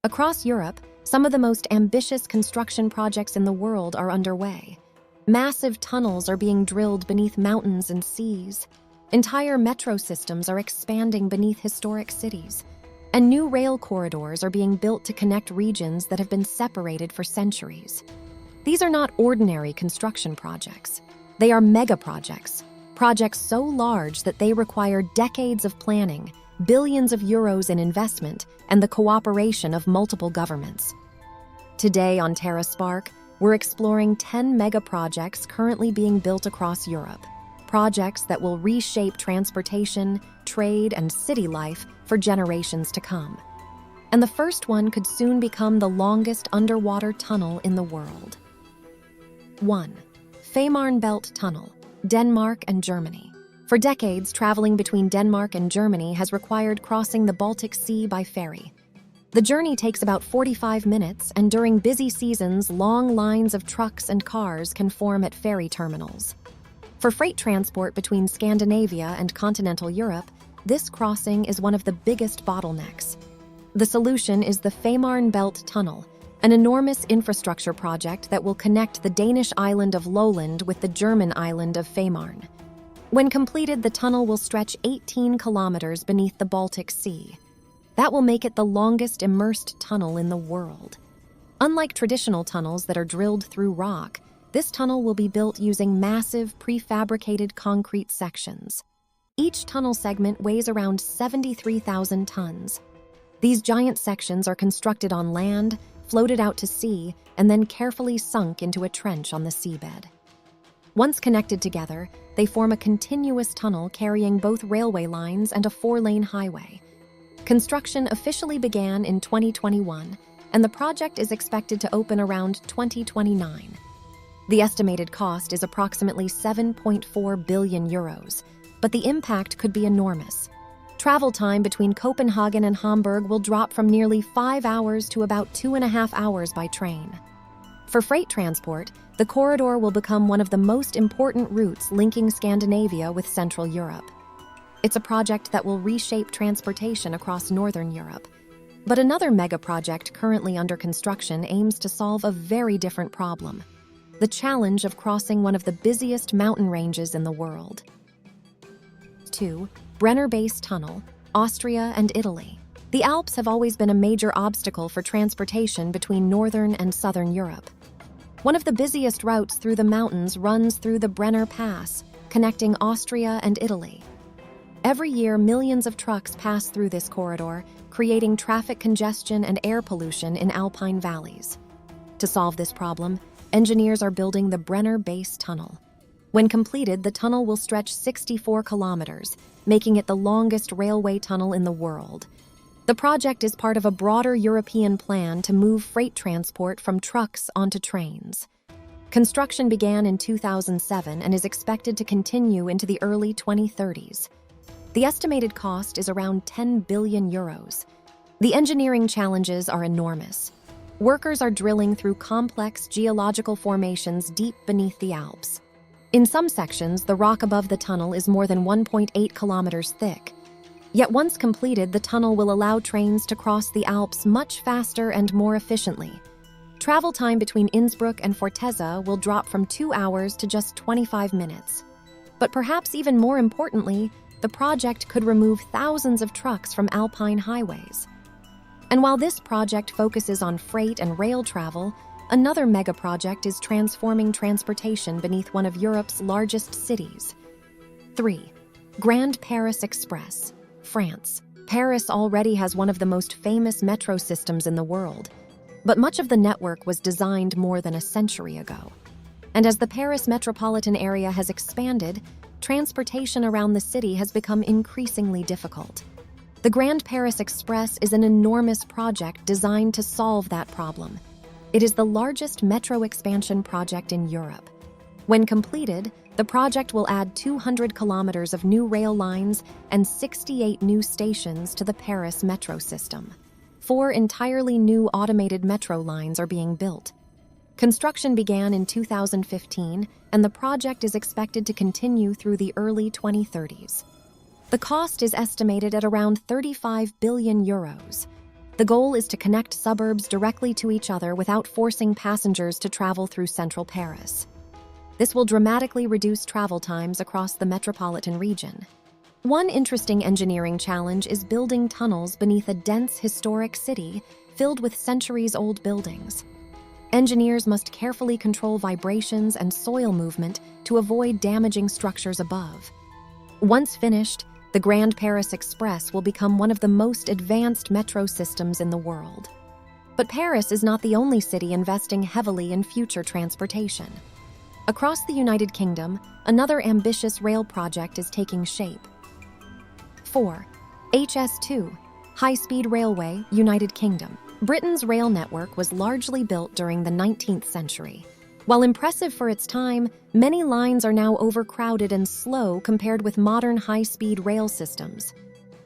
Across Europe, some of the most ambitious construction projects in the world are underway. Massive tunnels are being drilled beneath mountains and seas. Entire metro systems are expanding beneath historic cities. And new rail corridors are being built to connect regions that have been separated for centuries. These are not ordinary construction projects. They are megaprojects, projects so large that they require decades of planning, billions of euros in investment, and the cooperation of multiple governments. Today on Terra Spark, we're exploring 10 megaprojects currently being built across Europe, projects that will reshape transportation, trade, and city life for generations to come. And the first one could soon become the longest underwater tunnel in the world. 1. Fehmarnbelt Tunnel, Denmark and Germany. For decades, traveling between Denmark and Germany has required crossing the Baltic Sea by ferry. The journey takes about 45 minutes, and during busy seasons, long lines of trucks and cars can form at ferry terminals. For freight transport between Scandinavia and continental Europe, this crossing is one of the biggest bottlenecks. The solution is the Fehmarnbelt Tunnel, an enormous infrastructure project that will connect the Danish island of Lolland with the German island of Fehmarn. When completed, the tunnel will stretch 18 kilometers beneath the Baltic Sea. That will make it the longest immersed tunnel in the world. Unlike traditional tunnels that are drilled through rock, this tunnel will be built using massive prefabricated concrete sections. Each tunnel segment weighs around 73,000 tons. These giant sections are constructed on land, floated out to sea, and then carefully sunk into a trench on the seabed. Once connected together, they form a continuous tunnel carrying both railway lines and a 4-lane highway. Construction officially began in 2021, and the project is expected to open around 2029. The estimated cost is approximately 7.4 billion euros, but the impact could be enormous. Travel time between Copenhagen and Hamburg will drop from nearly 5 hours to about 2.5 hours by train. For freight transport, the corridor will become one of the most important routes linking Scandinavia with Central Europe. It's a project that will reshape transportation across Northern Europe. But another mega-project currently under construction aims to solve a very different problem: the challenge of crossing one of the busiest mountain ranges in the world. 2. Brenner Base Tunnel, Austria and Italy. The Alps have always been a major obstacle for transportation between Northern and Southern Europe. One of the busiest routes through the mountains runs through the Brenner Pass, connecting Austria and Italy. Every year, millions of trucks pass through this corridor, creating traffic congestion and air pollution in alpine valleys. To solve this problem, engineers are building the Brenner Base Tunnel. When completed, the tunnel will stretch 64 kilometers, making it the longest railway tunnel in the world. The project is part of a broader European plan to move freight transport from trucks onto trains. Construction began in 2007 and is expected to continue into the early 2030s. The estimated cost is around 10 billion euros. The engineering challenges are enormous. Workers are drilling through complex geological formations deep beneath the Alps. In some sections, the rock above the tunnel is more than 1.8 kilometers thick. Yet once completed, the tunnel will allow trains to cross the Alps much faster and more efficiently. Travel time between Innsbruck and Forteza will drop from 2 hours to just 25 minutes. But perhaps even more importantly, the project could remove thousands of trucks from alpine highways. And while this project focuses on freight and rail travel, another mega-project is transforming transportation beneath one of Europe's largest cities. 3. Grand Paris Express, France. Paris already has one of the most famous metro systems in the world, but much of the network was designed more than a century ago. And as the Paris metropolitan area has expanded, transportation around the city has become increasingly difficult. The Grand Paris Express is an enormous project designed to solve that problem. It is the largest metro expansion project in Europe. When completed, the project will add 200 kilometers of new rail lines and 68 new stations to the Paris metro system. 4 entirely new automated metro lines are being built. Construction began in 2015, and the project is expected to continue through the early 2030s. The cost is estimated at around 35 billion euros. The goal is to connect suburbs directly to each other without forcing passengers to travel through central Paris. This will dramatically reduce travel times across the metropolitan region. One interesting engineering challenge is building tunnels beneath a dense historic city filled with centuries-old buildings. Engineers must carefully control vibrations and soil movement to avoid damaging structures above. Once finished, the Grand Paris Express will become one of the most advanced metro systems in the world. But Paris is not the only city investing heavily in future transportation. Across the United Kingdom, another ambitious rail project is taking shape. 4. HS2 High-Speed Railway, United Kingdom. Britain's rail network was largely built during the 19th century. While impressive for its time, many lines are now overcrowded and slow compared with modern high-speed rail systems.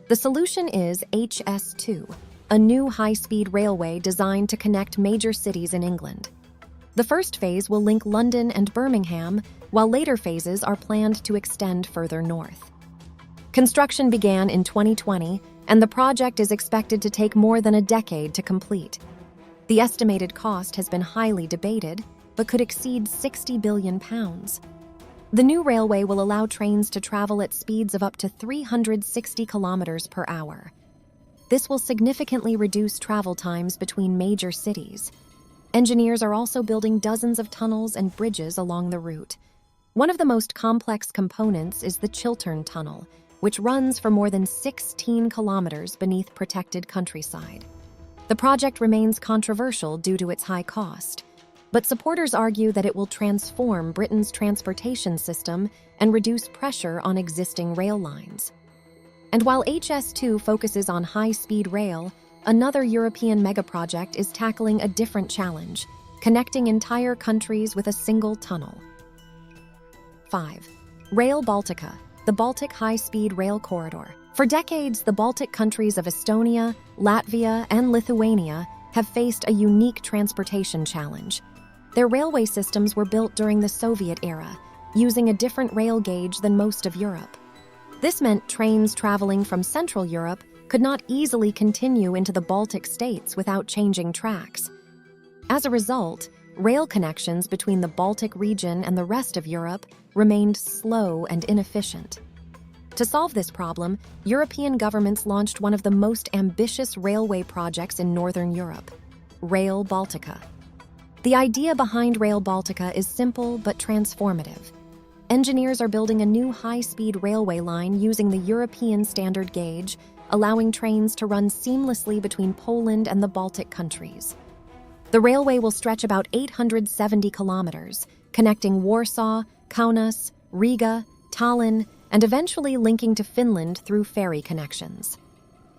The solution is HS2, a new high-speed railway designed to connect major cities in England. The first phase will link London and Birmingham, while later phases are planned to extend further north. Construction began in 2020, and the project is expected to take more than a decade to complete. The estimated cost has been highly debated, but could exceed £60 billion. The new railway will allow trains to travel at speeds of up to 360 kilometers per hour. This will significantly reduce travel times between major cities. Engineers are also building dozens of tunnels and bridges along the route. One of the most complex components is the Turin Tunnel, which runs for more than 16 kilometers beneath protected countryside. The project remains controversial due to its high cost, but supporters argue that it will transform Britain's transportation system and reduce pressure on existing rail lines. And while HS2 focuses on high-speed rail, another European megaproject is tackling a different challenge, connecting entire countries with a single tunnel. 5. Rail Baltica, the Baltic high-speed rail corridor. For decades, the Baltic countries of Estonia, Latvia, and Lithuania have faced a unique transportation challenge. Their railway systems were built during the Soviet era, using a different rail gauge than most of Europe. This meant trains traveling from Central Europe could not easily continue into the Baltic states without changing tracks. As a result, rail connections between the Baltic region and the rest of Europe remained slow and inefficient. To solve this problem, European governments launched one of the most ambitious railway projects in Northern Europe, Rail Baltica. The idea behind Rail Baltica is simple but transformative. Engineers are building a new high-speed railway line using the European standard gauge, allowing trains to run seamlessly between Poland and the Baltic countries. The railway will stretch about 870 kilometers, connecting Warsaw, Kaunas, Riga, Tallinn, and eventually linking to Finland through ferry connections.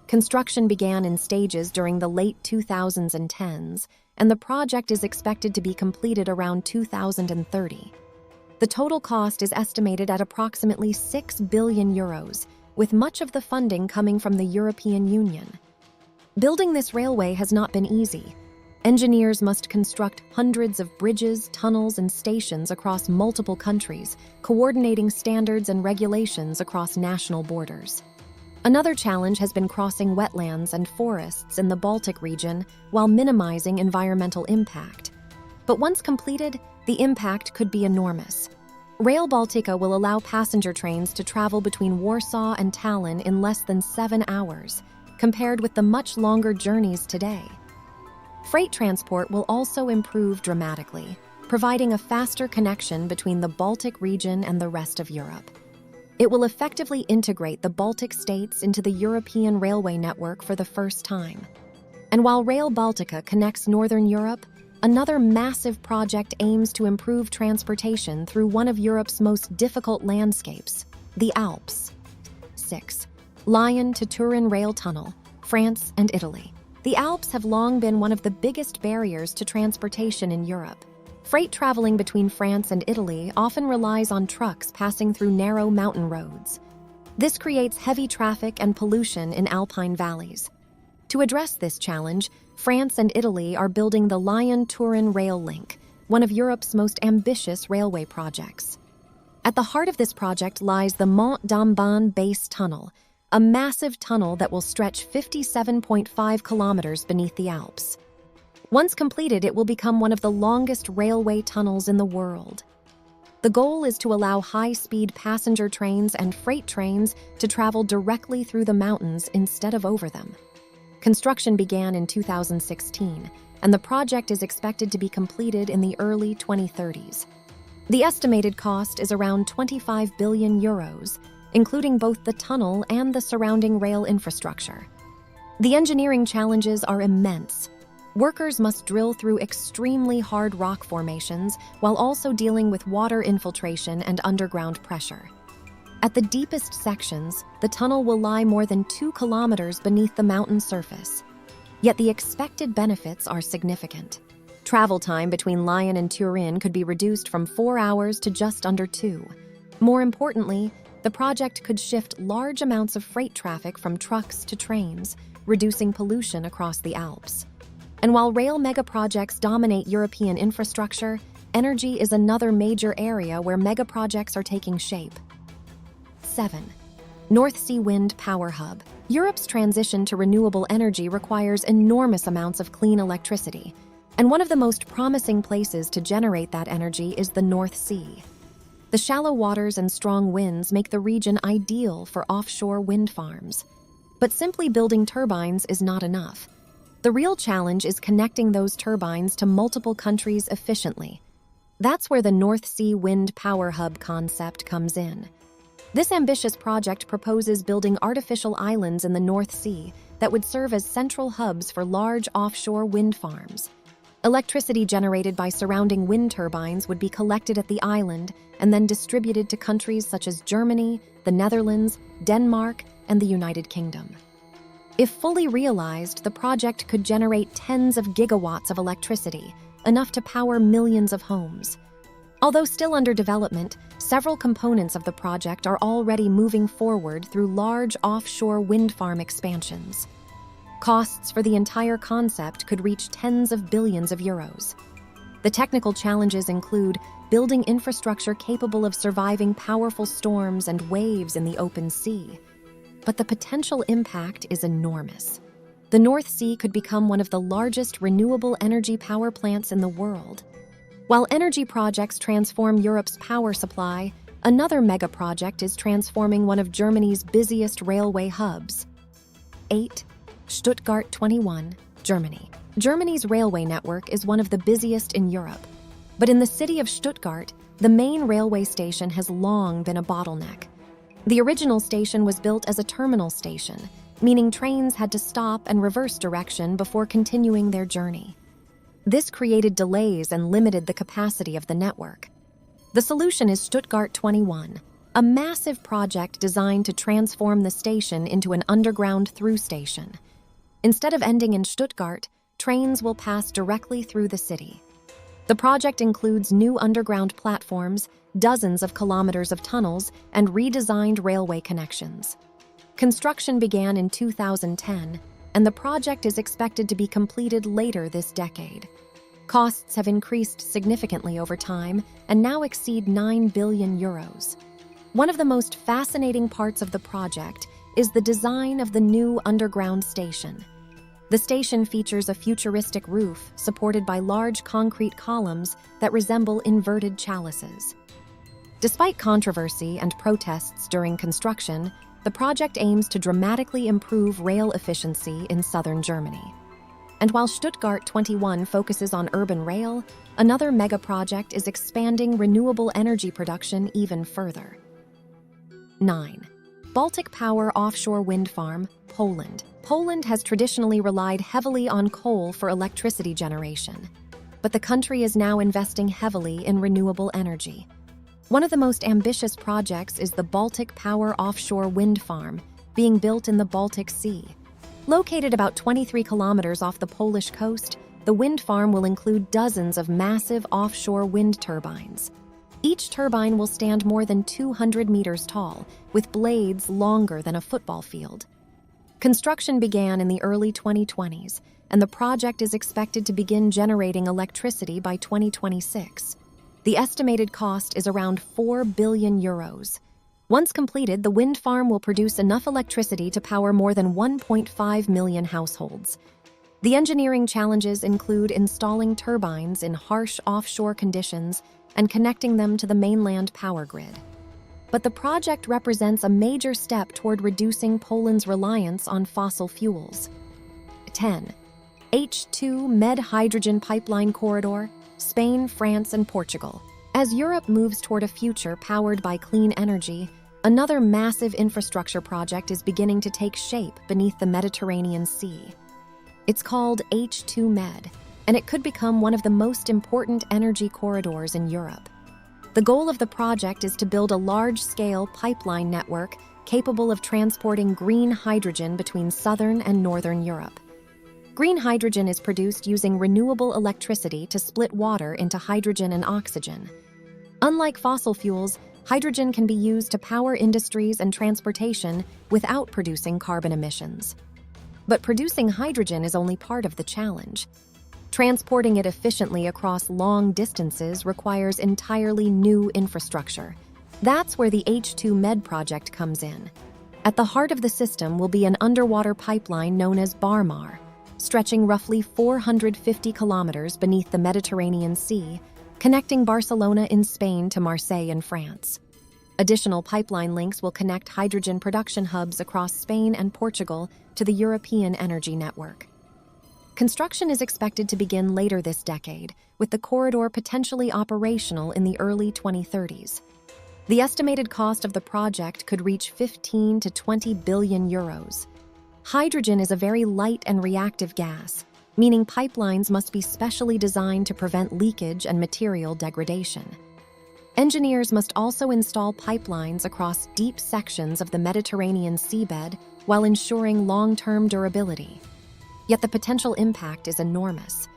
Construction began in stages during the late 2010s, and the project is expected to be completed around 2030. The total cost is estimated at approximately €6 billion, with much of the funding coming from the European Union. Building this railway has not been easy. Engineers must construct hundreds of bridges, tunnels, and stations across multiple countries, coordinating standards and regulations across national borders. Another challenge has been crossing wetlands and forests in the Baltic region while minimizing environmental impact. But once completed, the impact could be enormous. Rail Baltica will allow passenger trains to travel between Warsaw and Tallinn in less than 7 hours, compared with the much longer journeys today. Freight transport will also improve dramatically, providing a faster connection between the Baltic region and the rest of Europe. It will effectively integrate the Baltic states into the European railway network for the first time. And while Rail Baltica connects Northern Europe, another massive project aims to improve transportation through one of Europe's most difficult landscapes, the Alps. 6. Lyon to Turin Rail Tunnel, France and Italy. The Alps have long been one of the biggest barriers to transportation in Europe. Freight traveling between France and Italy often relies on trucks passing through narrow mountain roads. This creates heavy traffic and pollution in alpine valleys. To address this challenge, France and Italy are building the Lyon-Turin Rail Link, one of Europe's most ambitious railway projects. At the heart of this project lies the Brenner Base Tunnel, a massive tunnel that will stretch 57.5 kilometers beneath the Alps. Once completed, it will become one of the longest railway tunnels in the world. The goal is to allow high-speed passenger trains and freight trains to travel directly through the mountains instead of over them. Construction began in 2016, and the project is expected to be completed in the early 2030s. The estimated cost is around 25 billion euros, including both the tunnel and the surrounding rail infrastructure. The engineering challenges are immense. Workers must drill through extremely hard rock formations while also dealing with water infiltration and underground pressure. At the deepest sections, the tunnel will lie more than 2 kilometers beneath the mountain surface. Yet the expected benefits are significant. Travel time between Lyon and Turin could be reduced from 4 hours to just under 2. More importantly, the project could shift large amounts of freight traffic from trucks to trains, reducing pollution across the Alps. And while rail megaprojects dominate European infrastructure, energy is another major area where megaprojects are taking shape. 7. North Sea Wind Power Hub. Europe's transition to renewable energy requires enormous amounts of clean electricity, and one of the most promising places to generate that energy is the North Sea. The shallow waters and strong winds make the region ideal for offshore wind farms. But simply building turbines is not enough. The real challenge is connecting those turbines to multiple countries efficiently. That's where the North Sea Wind Power Hub concept comes in. This ambitious project proposes building artificial islands in the North Sea that would serve as central hubs for large offshore wind farms. Electricity generated by surrounding wind turbines would be collected at the island and then distributed to countries such as Germany, the Netherlands, Denmark, and the United Kingdom. If fully realized, the project could generate tens of gigawatts of electricity, enough to power millions of homes. Although still under development, several components of the project are already moving forward through large offshore wind farm expansions. Costs for the entire concept could reach tens of billions of euros. The technical challenges include building infrastructure capable of surviving powerful storms and waves in the open sea. But the potential impact is enormous. The North Sea could become one of the largest renewable energy power plants in the world. While energy projects transform Europe's power supply, another mega project is transforming one of Germany's busiest railway hubs. 8. Stuttgart 21, Germany. Germany's railway network is one of the busiest in Europe. But in the city of Stuttgart, the main railway station has long been a bottleneck. The original station was built as a terminal station, meaning trains had to stop and reverse direction before continuing their journey. This created delays and limited the capacity of the network. The solution is Stuttgart 21, a massive project designed to transform the station into an underground through station. Instead of ending in Stuttgart, trains will pass directly through the city. The project includes new underground platforms, dozens of kilometers of tunnels, and redesigned railway connections. Construction began in 2010, and the project is expected to be completed later this decade. Costs have increased significantly over time and now exceed 9 billion euros. One of the most fascinating parts of the project is the design of the new underground station. The station features a futuristic roof supported by large concrete columns that resemble inverted chalices. Despite controversy and protests during construction, the project aims to dramatically improve rail efficiency in southern Germany. And while Stuttgart 21 focuses on urban rail, another mega project is expanding renewable energy production even further. 9. Baltic Power Offshore Wind Farm, Poland. Poland has traditionally relied heavily on coal for electricity generation, but the country is now investing heavily in renewable energy. One of the most ambitious projects is the Baltic Power Offshore Wind Farm, being built in the Baltic Sea. Located about 23 kilometers off the Polish coast, the wind farm will include dozens of massive offshore wind turbines. Each turbine will stand more than 200 meters tall, with blades longer than a football field. Construction began in the early 2020s, and the project is expected to begin generating electricity by 2026. The estimated cost is around 4 billion euros. Once completed, the wind farm will produce enough electricity to power more than 1.5 million households. The engineering challenges include installing turbines in harsh offshore conditions and connecting them to the mainland power grid. But the project represents a major step toward reducing Poland's reliance on fossil fuels. 10. H2Med Hydrogen Pipeline Corridor, Spain, France, and Portugal. As Europe moves toward a future powered by clean energy, another massive infrastructure project is beginning to take shape beneath the Mediterranean Sea. It's called H2Med, and it could become one of the most important energy corridors in Europe. The goal of the project is to build a large-scale pipeline network capable of transporting green hydrogen between southern and northern Europe. Green hydrogen is produced using renewable electricity to split water into hydrogen and oxygen. Unlike fossil fuels, hydrogen can be used to power industries and transportation without producing carbon emissions. But producing hydrogen is only part of the challenge. Transporting it efficiently across long distances requires entirely new infrastructure. That's where the H2Med project comes in. At the heart of the system will be an underwater pipeline known as Barmar, stretching roughly 450 kilometers beneath the Mediterranean Sea, connecting Barcelona in Spain to Marseille in France. Additional pipeline links will connect hydrogen production hubs across Spain and Portugal to the European energy network. Construction is expected to begin later this decade, with the corridor potentially operational in the early 2030s. The estimated cost of the project could reach 15 to 20 billion euros. Hydrogen is a very light and reactive gas, meaning pipelines must be specially designed to prevent leakage and material degradation. Engineers must also install pipelines across deep sections of the Mediterranean seabed while ensuring long-term durability. Yet the potential impact is enormous.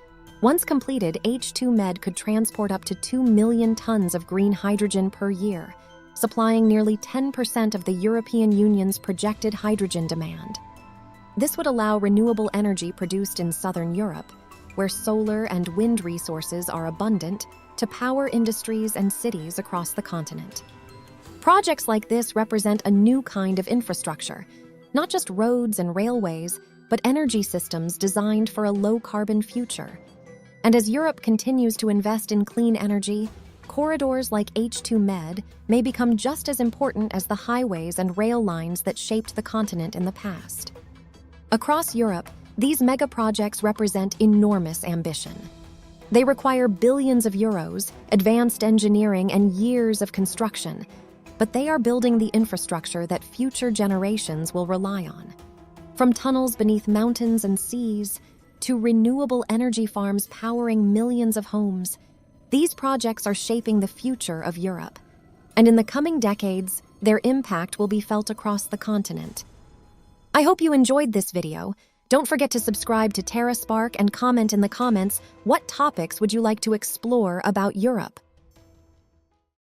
Once completed, H2Med could transport up to 2 million tons of green hydrogen per year, supplying nearly 10% of the European Union's projected hydrogen demand. This would allow renewable energy produced in southern Europe, where solar and wind resources are abundant, to power industries and cities across the continent. Projects like this represent a new kind of infrastructure, not just roads and railways, but energy systems designed for a low-carbon future. And as Europe continues to invest in clean energy, corridors like H2Med may become just as important as the highways and rail lines that shaped the continent in the past. Across Europe, these megaprojects represent enormous ambition. They require billions of euros, advanced engineering, and years of construction, but they are building the infrastructure that future generations will rely on. From tunnels beneath mountains and seas to renewable energy farms powering millions of homes, these projects are shaping the future of Europe. And in the coming decades, their impact will be felt across the continent. I hope you enjoyed this video. Don't forget to subscribe to TerraSpark and comment in the comments what topics would you like to explore about Europe.